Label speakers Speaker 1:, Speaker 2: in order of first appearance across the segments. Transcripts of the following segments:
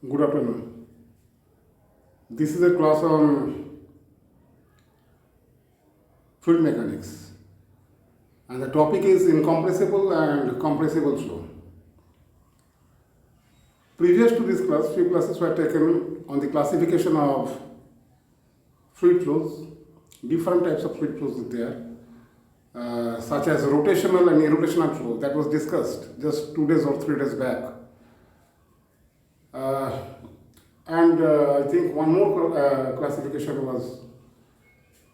Speaker 1: Good afternoon. This is a class on fluid mechanics, and the topic is incompressible and compressible flow. Previous to this class, few classes were taken on the classification of fluid flows. Different types of fluid flows are there, such as rotational and irrotational flow. That was discussed just 2 days or 3 days back. I think one more classification was,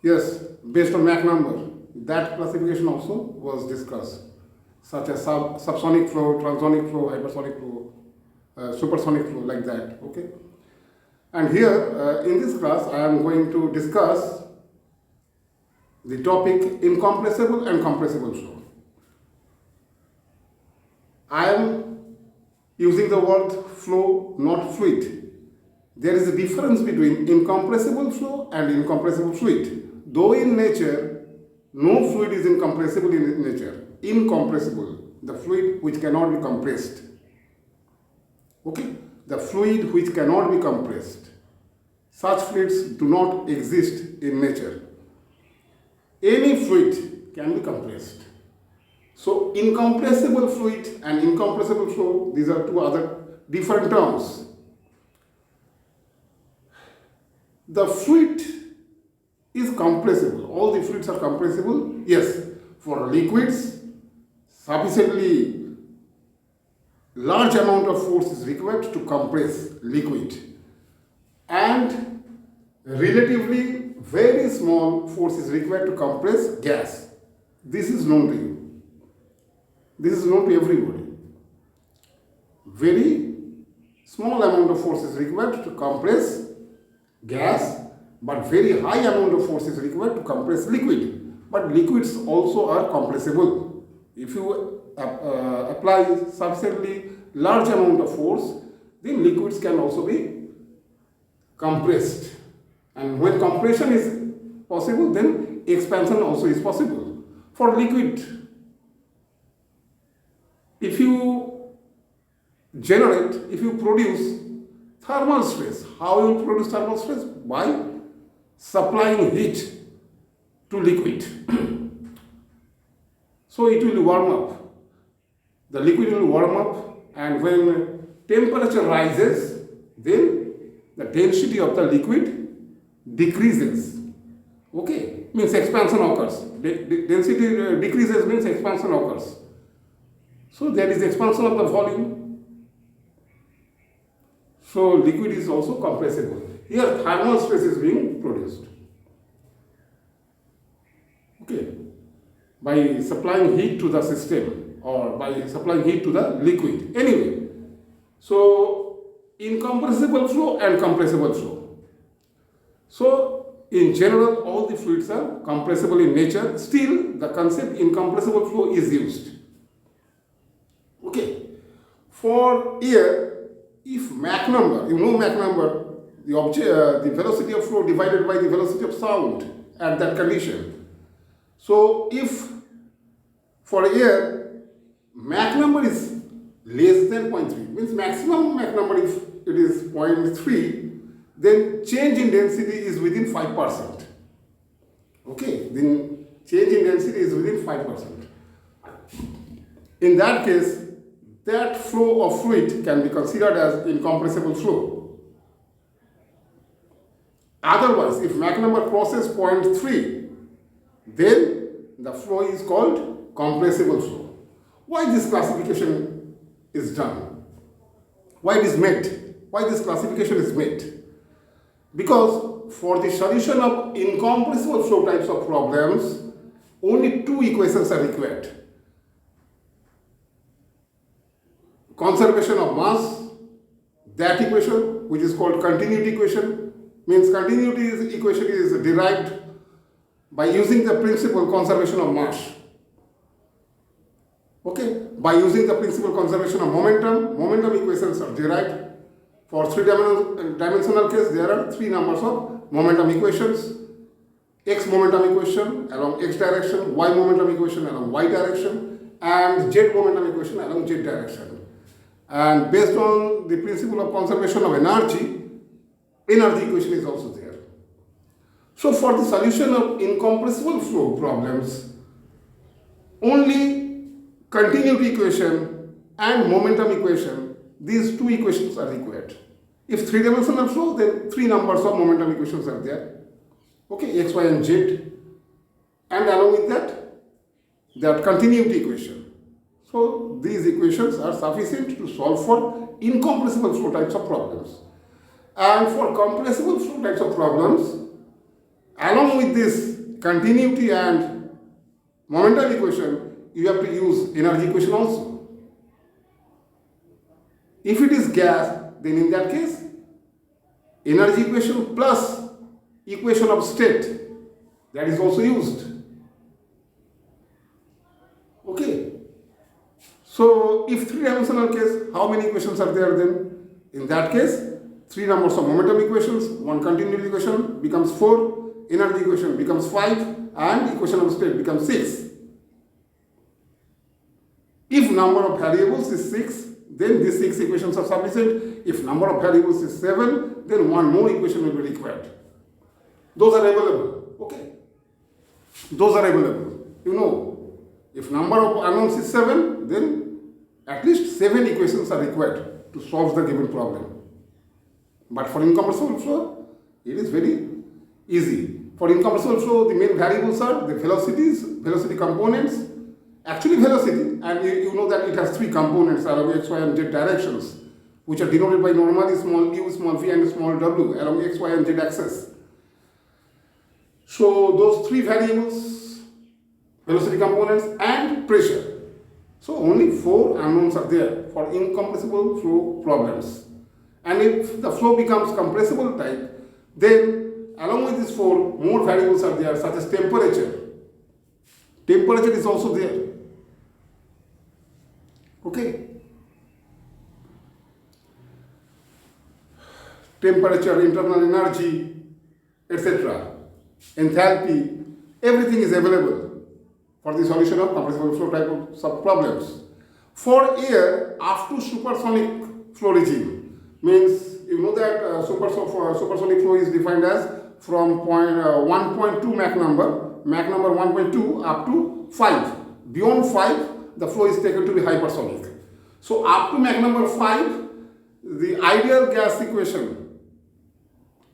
Speaker 1: yes, based on Mach number. That classification also was discussed, such as subsonic flow, transonic flow, hypersonic flow, supersonic flow, like that. Okay. And here in this class, I am going to discuss the topic incompressible and compressible flow. I am using the word flow, not fluid. There is a difference between incompressible flow and incompressible fluid. Though in nature, no fluid is incompressible in nature. Incompressible, the fluid which cannot be compressed. Okay? The fluid which cannot be compressed. Such fluids do not exist in nature. Any fluid can be compressed. So, incompressible fluid and incompressible flow, these are two other different terms. The fluid is compressible. All the fluids are compressible. Yes, for liquids, sufficiently large amount of force is required to compress liquid, and relatively very small force is required to compress gas. This is known to you. This is known to everybody. Very small amount of force is required to compress gas, but very high amount of force is required to compress liquid. But liquids also are compressible. If you apply sufficiently large amount of force, then liquids can also be compressed. And when compression is possible, then expansion also is possible. For liquid, if you produce thermal stress, how you will produce thermal stress? By supplying heat to liquid. So it will warm up. The liquid will warm up, and when temperature rises, then the density of the liquid decreases. Okay, means expansion occurs. Density decreases means expansion occurs. So there is expansion of the volume. So liquid is also compressible. Here thermal stress is being produced. Okay, by supplying heat to the system or by supplying heat to the liquid. Anyway, so incompressible flow and compressible flow. So in general, all the fluids are compressible in nature. Still, the concept incompressible flow is used. Okay, for air, if Mach number, you know Mach number, the velocity of flow divided by the velocity of sound at that condition. So if for air, Mach number is less than 0.3, means maximum Mach number if it is 0.3, then change in density is within 5%. Okay, then change in density is within 5%. In that case, that flow of fluid can be considered as incompressible flow. Otherwise, if Mach number crosses 0.3, then the flow is called compressible flow. Why this classification is done? Why it is made? Why this classification is made? Because for the solution of incompressible flow types of problems, only two equations are required. Conservation of mass, that equation which is called continuity equation, means continuity equation is derived by using the principle conservation of mass. Okay, by using the principle conservation of momentum equations are derived. For three-dimensional case, there are three numbers of momentum equations. X momentum equation along x direction, y momentum equation along y direction, and z momentum equation along z direction. And based on the principle of conservation of energy, energy equation is also there. So for the solution of incompressible flow problems, only continuity equation and momentum equation, these two equations are required. If three-dimensional flow, then three numbers of momentum equations are there. Okay, x, y, and z. And along with that continuity equation. So these equations are sufficient to solve for incompressible flow types of problems. And for compressible flow types of problems, along with this continuity and momentum equation, you have to use energy equation also. If it is gas, then in that case, energy equation plus equation of state, that is also used. Okay. So if three-dimensional case, how many equations are there then? In that case, three numbers of momentum equations, one continuity equation becomes 4, energy equation becomes 5, and equation of state becomes 6. If number of variables is 6, then these 6 equations are sufficient. If number of variables is 7, then one more equation will be required. Those are available. Okay. Those are available. You know, if number of unknowns is 7, then at least 7 equations are required to solve the given problem. But for incompressible flow, it is very easy. For incompressible flow, the main variables are the velocities, velocity components, actually velocity, and you know that it has 3 components along x, y, and z directions, which are denoted by normally small u, small v, and small w along x, y, and z axis. So those 3 variables, velocity components and pressure. So only 4 unknowns are there for incompressible flow problems. And if the flow becomes compressible type, then along with these 4, more variables are there, such as temperature. Temperature is also there. Okay. Temperature, internal energy, etc. Enthalpy, everything is available for the solution of compressible flow type of problems. For air, up to supersonic flow regime, means you know that supersonic flow is defined as from 1.2 Mach number 1.2 up to 5. Beyond 5, the flow is taken to be hypersonic. So up to Mach number 5, the ideal gas equation,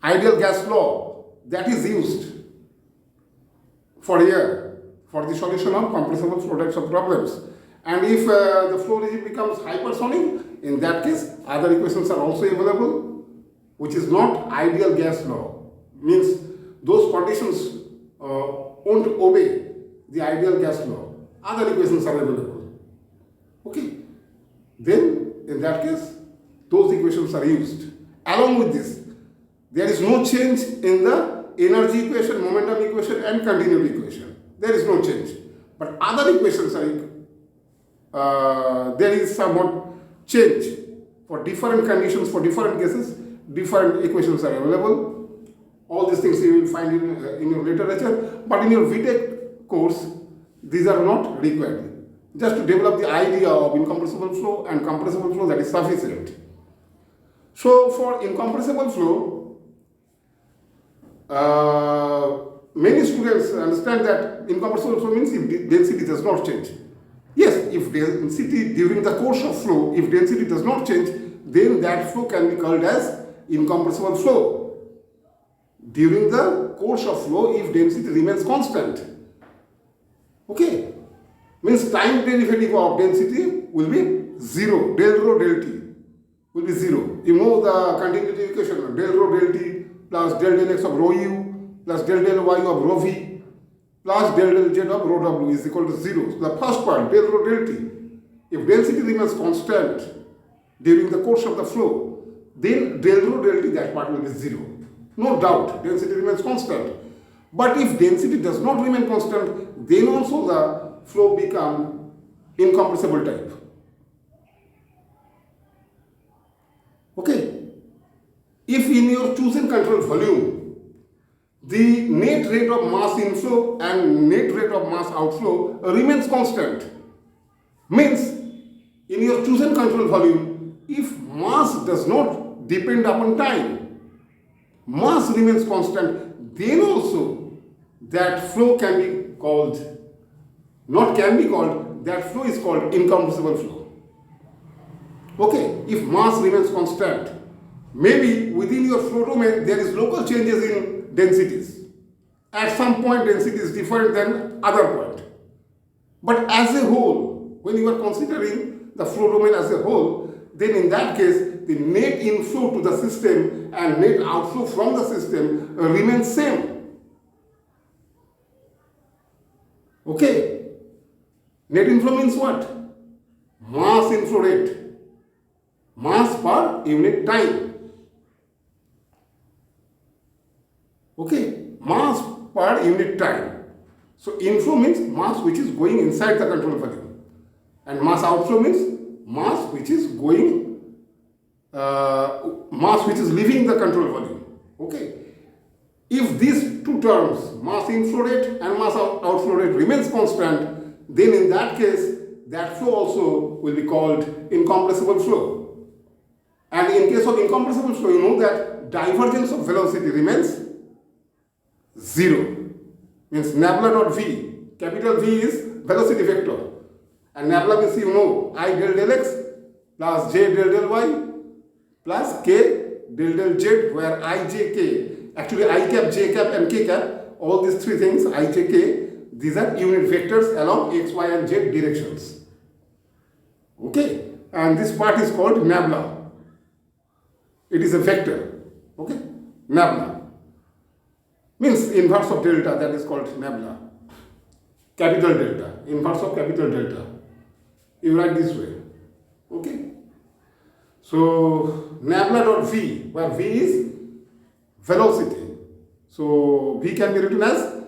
Speaker 1: ideal gas law, that is used for air for the solution of compressible flow types of problems. And if the flow regime becomes hypersonic, in that case, other equations are also available, which is not ideal gas law. Means those conditions won't obey the ideal gas law. Other equations are available. Okay. Then, in that case, those equations are used. Along with this, there is no change in the energy equation, momentum equation, and continuity equation. There is no change. But other equations are, there is somewhat change. For different conditions, for different cases, different equations are available. All these things you will find in your literature. But in your VTech course, these are not required. Just to develop the idea of incompressible flow and compressible flow, that is sufficient. So for incompressible flow, many students understand that incompressible flow means if density does not change. Yes, if density during the course of flow, if density does not change, then that flow can be called as incompressible flow. During the course of flow, if density remains constant. Okay, means time derivative of density will be 0, del rho del t will be 0. You know the continuity equation, del rho del t plus del del x of rho u plus del del y of rho v plus del del z of rho w is equal to 0. So the first part, del rho del t, if density remains constant during the course of the flow, then del rho del t, that part will be 0. No doubt, density remains constant. But if density does not remain constant, then also the flow become incompressible type. Okay. If in your chosen control volume, the net rate of mass inflow and net rate of mass outflow remains constant, means in your chosen control volume, if mass does not depend upon time, mass remains constant, then also that flow can be called, not can be called, that flow is called incompressible flow. Okay, if mass remains constant, maybe within your flow domain there is local changes in densities. At some point density is different than other point. But as a whole, when you are considering the flow domain as a whole, then in that case the net inflow to the system and net outflow from the system remains same. Okay. Net inflow means what? Mass inflow rate. Mass per unit time. Okay. Mass per unit time. So inflow means mass which is going inside the control volume. And mass outflow means mass which is going, mass which is leaving the control volume. Okay. If these two terms, mass inflow rate and mass outflow rate remains constant, then in that case, that flow also will be called incompressible flow. And in case of incompressible flow, you know that divergence of velocity remains zero. Means nabla dot v, capital V is velocity vector. And nabla means, you know, I del del x plus j del del y plus k del del z, where I, j, k, actually I cap, j cap and k cap, all these three things, I, j, k, these are unit vectors along x, y and z directions. Okay, and this part is called nabla. It is a vector. Okay, nabla means inverse of delta, that is called nabla. Capital delta, inverse of capital delta. You write this way. Okay. So nabla dot v, where v is velocity. So v can be written as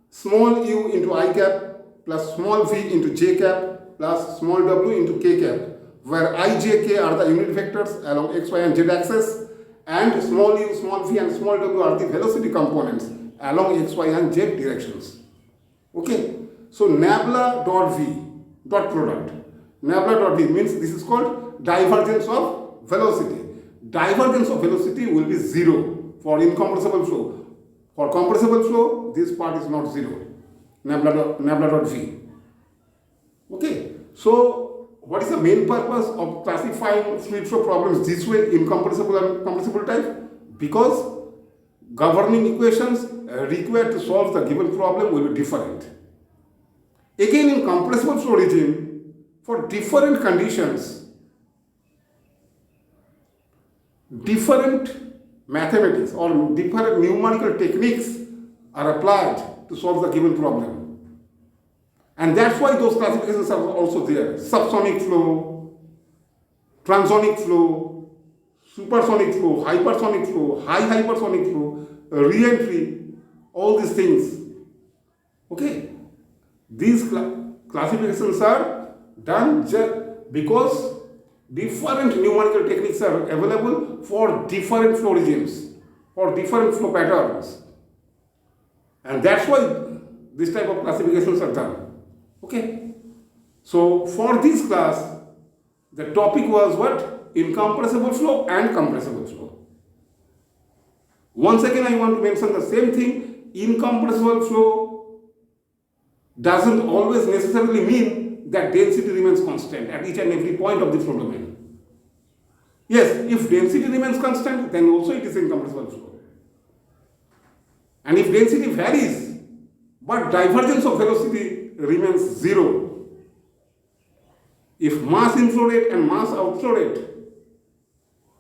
Speaker 1: small u into I cap plus small v into j cap plus small w into k cap, where I, j, k are the unit vectors along x, y and z axis, and small u, small v and small w are the velocity components along x, y and z directions. Okay. So nabla dot v, dot product. Nabla dot v means this is called divergence of velocity. Divergence of velocity will be zero for incompressible flow. For compressible flow, this part is not zero. Nabla dot v. Okay. So what is the main purpose of classifying fluid flow problems this way, incompressible and compressible type? Because governing equations required to solve the given problem will be different. Again, in compressible flow regime, for different conditions, different mathematics or different numerical techniques are applied to solve the given problem. And that's why those classifications are also there. Subsonic flow, transonic flow, supersonic flow, hypersonic flow, high hypersonic flow, re-entry, all these things. Okay. These classifications are done just because different numerical techniques are available for different flow regimes, for different flow patterns. And that's why this type of classifications are done. Okay. So for this class, the topic was what? Incompressible flow and compressible flow. Once again, I want to mention the same thing. Incompressible flow doesn't always necessarily mean that density remains constant at each and every point of the flow domain. Yes, if density remains constant, then also it is incompressible flow. And if density varies, but divergence of velocity remains zero, if mass inflow rate and mass outflow rate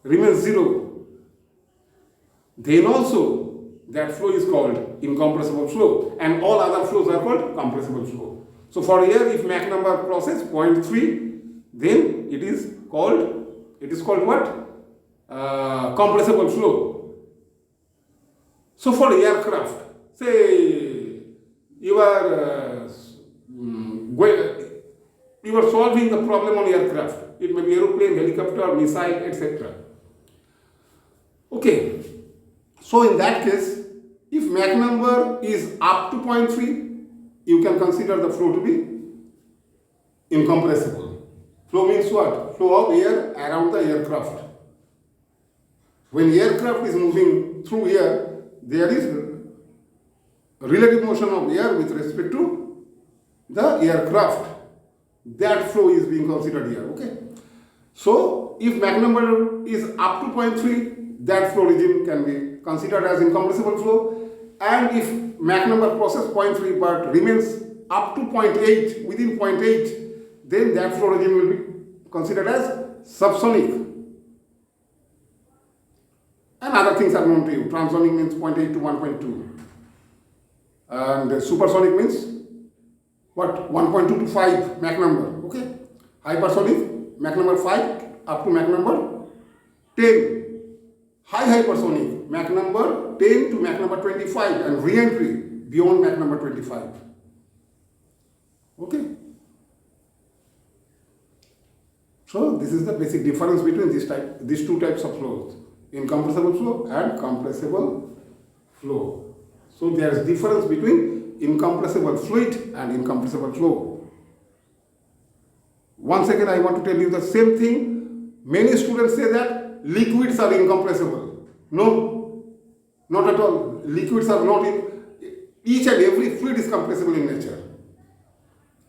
Speaker 1: remains zero, then also that flow is called incompressible flow, and all other flows are called compressible flow. So for here, if Mach number crosses 0.3, then it is called what? Compressible flow. So for aircraft, say you are solving the problem on aircraft. It may be aeroplane, helicopter, missile, etc. Okay. So in that case, if Mach number is up to 0.3, you can consider the flow to be incompressible. Flow means what? flow of air around the aircraft. When aircraft is moving through air, there is relative motion of air with respect to the aircraft. That flow is being considered here. Okay. So if Mach number is up to 0.3, that flow regime can be considered as incompressible flow. And if Mach number crosses 0.3 but remains up to 0.8, within 0.8, then that flow regime will be considered as subsonic. And other things are known to you. Transonic means 0.8 to 1.2. And supersonic means what? 1.2 to 5 Mach number. Okay. Hypersonic, Mach number 5 up to Mach number 10. High hypersonic, Mach number 10 to Mach number 25, and re-entry beyond Mach number 25. Okay. So this is the basic difference between these two types of flows: incompressible flow and compressible flow. So there is difference between incompressible fluid and incompressible flow. Once again, I want to tell you the same thing. Many students say that liquids are incompressible. No, not at all. Liquids are not in. Each and every fluid is compressible in nature.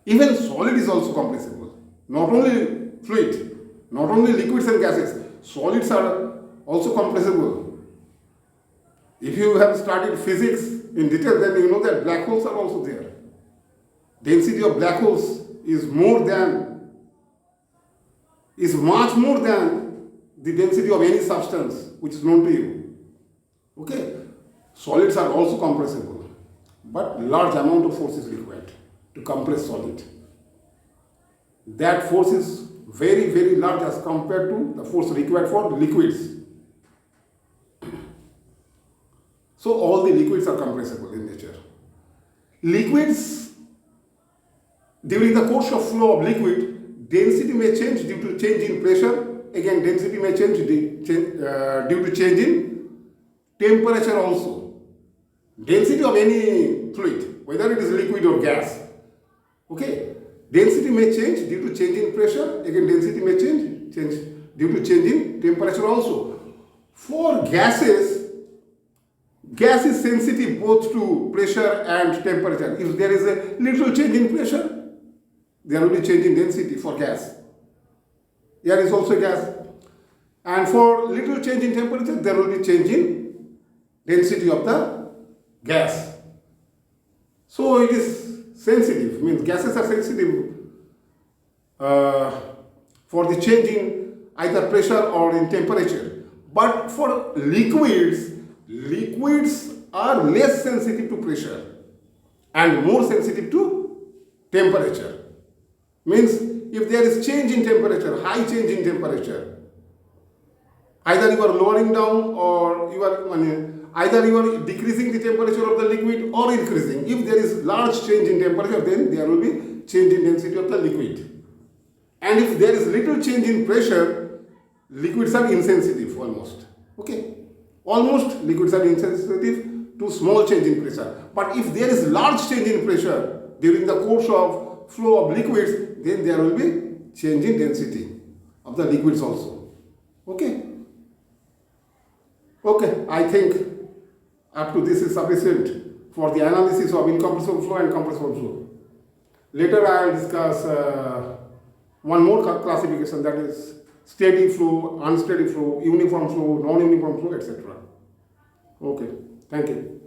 Speaker 1: Even solid is also compressible. Not only fluid, not only liquids and gases, solids are also compressible. If you have studied physics in detail, then you know that black holes are also there. Density of black holes is much more than the density of any substance which is known to you. Okay? Solids are also compressible, but large amount of force is required to compress solid. That force is very, very large as compared to the force required for liquids. So all the liquids are compressible in nature. Liquids, during the course of flow of liquid, density may change due to change in pressure. Again, density may change due to change in temperature also. Density of any fluid, whether it is liquid or gas. Okay. Density may change due to change in pressure. Again, density may change due to change in temperature also. For gases, gas is sensitive both to pressure and temperature. If there is a little change in pressure, there will be change in density for gas. Air is also gas. And for little change in temperature, there will be change in density of the gas. So it is sensitive, means gases are sensitive for the change in either pressure or in temperature. But for liquids are less sensitive to pressure and more sensitive to temperature. Means if there is change in temperature, high change in temperature, either you are lowering down or either you are decreasing the temperature of the liquid or increasing. If there is large change in temperature, then there will be change in density of the liquid. And if there is little change in pressure, liquids are insensitive almost. Okay. Almost liquids are insensitive to small change in pressure. But if there is large change in pressure during the course of flow of liquids, then there will be change in density of the liquids also. Okay. Okay, I think up to this is sufficient for the analysis of incompressible flow and compressible flow. Later I will discuss one more classification, that is steady flow, unsteady flow, uniform flow, non-uniform flow, etc. Okay, thank you.